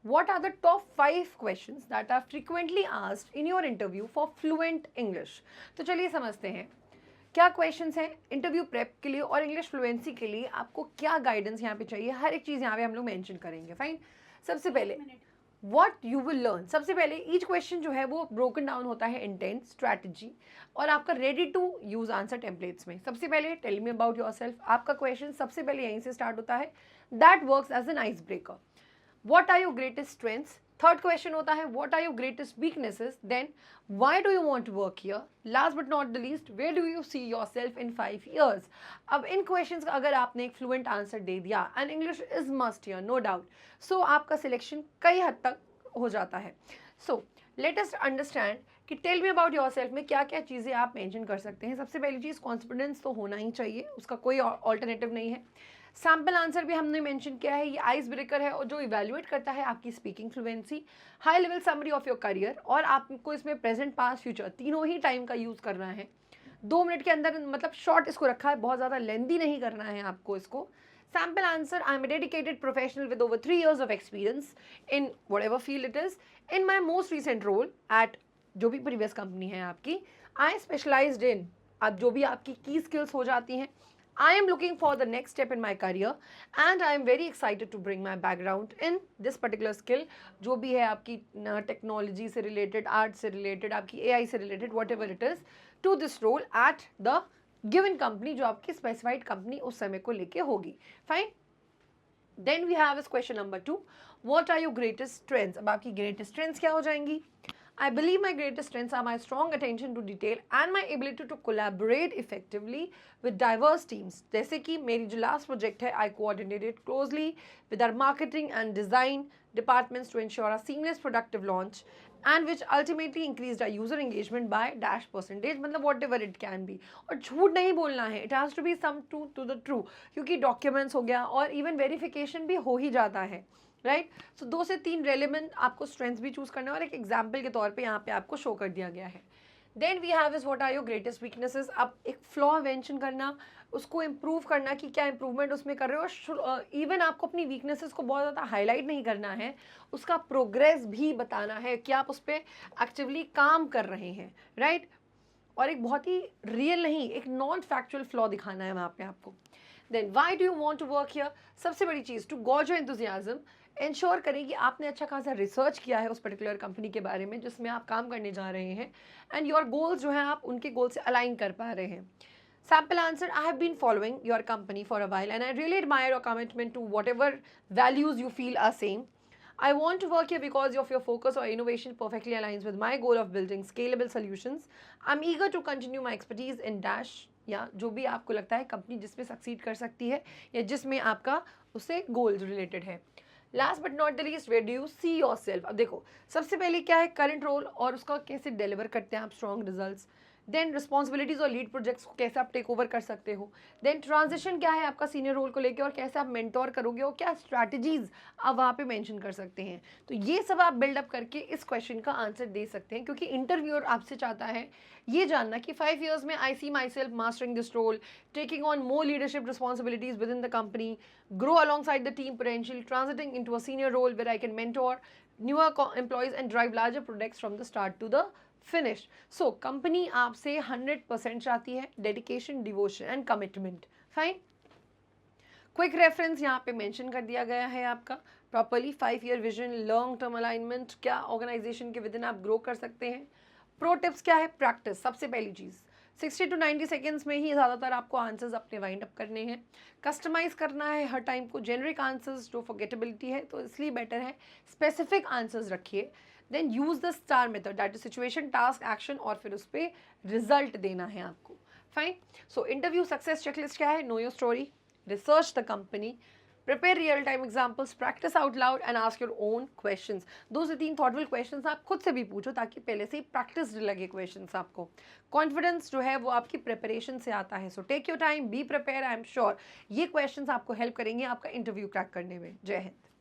What are the top 5 questions that are frequently asked in your interview for fluent English? तो चलिए समझते हैं क्या क्वेश्चंस हैं इंटरव्यू प्रेप के लिए और इंग्लिश फ्लुएंसी के लिए, आपको क्या गाइडेंस यहाँ पे चाहिए, हर एक चीज़ यहाँ पे हम लोग मेंशन करेंगे. फाइन. सबसे पहले व्हाट यू विल लर्न. सबसे पहले ईच क्वेश्चन जो है वो ब्रोकन डाउन होता है इंटेंट, स्ट्रैटेजी और आपका ready to use answer templates में. सबसे पहले टेल मी अबाउट योरसेल्फ. आपका क्वेश्चन सबसे पहले यहीं से स्टार्ट होता है. That works as an ice breaker. What are your greatest strengths? Third question होता है what are your greatest weaknesses? Then why do you want to work here? Last but not the least, where do you see yourself in 5 years? अब इन questions का अगर आपने एक fluent answer दे दिया and English is must here no doubt, so आपका selection कई हद तक हो जाता है. सो लेट अस अंडरस्टैंड कि टेल मी अबाउट योरसेल्फ में क्या क्या चीज़ें आप मेंशन कर सकते हैं. सबसे पहली चीज़ कॉन्फिडेंस तो होना ही चाहिए, उसका कोई ऑल्टरनेटिव नहीं है. सैम्पल आंसर भी हमने मेंशन किया है, ये आइस ब्रेकर है और जो इवैल्यूएट करता है आपकी speaking fluency. High level summary of your career और आपको इसमें प्रेजेंट पास्ट फ्यूचर तीनों ही टाइम का यूज़ करना है. 2 मिनट के अंदर, मतलब शॉर्ट इसको रखा है, बहुत ज़्यादा लेंदी नहीं करना है आपको इसको. Sample answer, I am a dedicated professional with over 3 years of experience in whatever field it is. In my most recent role at जो भी प्रीवियस कंपनी है आपकी, आई स्पेशलाइज्ड इन, अब जो भी आपकी की स्किल्स हो जाती हैं. I am looking for the next step in my career and I am very excited to bring my background in this particular skill. जो भी है आपकी टेक्नोलॉजी से रिलेटेड, आर्ट से रिलेटेड, आपकी AI से related, whatever it is, to this role at the given company जो आपकी स्पेसिफाइड कंपनी उस समय को लेके होगी. Fine. Then we have is question number 2, what are your greatest strengths. अब आपकी ग्रेटेस्ट स्ट्रेंथ्स क्या हो जाएंगी? I believe my greatest strengths are my strong attention to detail and my ability to collaborate effectively with diverse teams. जैसे कि मेरी जो last project है, I coordinated closely with our marketing and design departments to ensure a seamless productive launch and which ultimately increased our user engagement by %, मतलब whatever it can be. और झूठ नहीं बोलना है, it has to be some truth to the true, क्योंकि documents हो गया और इवन वेरिफिकेशन भी हो ही जाता है. राइट. सो 2 से 3 रेलिवेंट आपको स्ट्रेंथ्स भी चूज करना है और एक एग्जाम्पल के तौर पे यहाँ पे आपको शो कर दिया गया है. Then we have is what are your greatest weaknesses. अब एक फ्लॉ मेंशन करना, उसको इम्प्रूव करना कि क्या इंप्रूवमेंट उसमें कर रहे हो. और इवन आपको अपनी वीकनेसेस को बहुत ज़्यादा हाईलाइट नहीं करना है, उसका प्रोग्रेस भी बताना है कि आप उस पर एक्टिवली काम कर रहे हैं. राइट. और एक बहुत ही रियल नहीं, एक नॉन फैक्चुअल फ्लॉ दिखाना है वहाँ पे आपको. Then why do you want to work here. सबसे बड़ी चीज़, to gauge your enthusiasm. Ensure करें कि आपने अच्छा खासा रिसर्च किया है उस पर्टिकुलर कंपनी के बारे में जिसमें आप काम करने जा रहे हैं एंड योर गोल्स जो हैं आप उनके गोल से अलाइन कर पा रहे हैं. Sample answer, I have been following your company for a while and I really admire your commitment to whatever values you feel are same. I want to work here because of your focus or innovation perfectly aligns with my goal of building scalable solutions. I'm eager to continue my expertise in dash, या जो भी आपको लगता है company जिसमें succeed कर सकती है या जिसमें आपका उससे गोल रिलेटेड है. Last but not the least, where do you see yourself. अब देखो सबसे पहले क्या है करंट रोल और उसका कैसे डिलीवर करते हैं आप स्ट्रॉन्ग रिजल्ट्स. देन रिस्पॉन्सिबिलिटीज़ और लीड प्रोजेक्ट्स को कैसे आप टेक ओवर कर सकते हो. देन ट्रांजिशन क्या है आपका सीनियर रोल को लेके और कैसे आप मेंटोर करोगे और क्या स्ट्रैटेजीज आप वहाँ पे मेंशन कर सकते हैं. तो ये सब आप बिल्डअप करके इस क्वेश्चन का आंसर दे सकते हैं, क्योंकि इंटरव्यूअर आपसे चाहता है ये जानना कि 5 years में I see myself mastering this role, taking on more leadership responsibilities within the company, grow alongside the team potentially, transiting into a senior role where I can mentor newer employees and drive larger projects from the start to the finish. So company आपसे 100% चाहती है dedication, devotion and commitment. Fine. Quick reference यहाँ पे mention कर दिया गया है आपका properly. 5 year vision, long term alignment, क्या ऑर्गेनाइजेशन के विद इन आप ग्रो कर सकते हैं. प्रो टिप्स क्या है, प्रैक्टिस सबसे पहली चीज़. 60 to 90 सेकेंड्स में ही ज़्यादातर आपको आंसर्स अपने वाइंड अप करने हैं. कस्टमाइज़ करना है हर टाइम को. जेनरिक आंसर्स जो फॉरगेटेबिलिटी है तो इसलिए बेटर है स्पेसिफिक आंसर्स रखिए. Then use the STAR method, that is situation, task, action और फिर उस पर रिजल्ट देना है आपको. फाइन. सो इंटरव्यू सक्सेस चेकलिस्ट क्या है, know your story, research the company, prepare real-time examples, practice out loud and ask your own questions. 2 से 3 thoughtful questions आप खुद से भी पूछो ताकि पहले से ही प्रैक्टिस लगे questions आपको. कॉन्फिडेंस जो है वो आपकी प्रिपरेशन से आता है. So take your time, be prepared. I am sure ये questions आपको हेल्प करेंगे आपका इंटरव्यू क्रैक करने में. जय हिंद.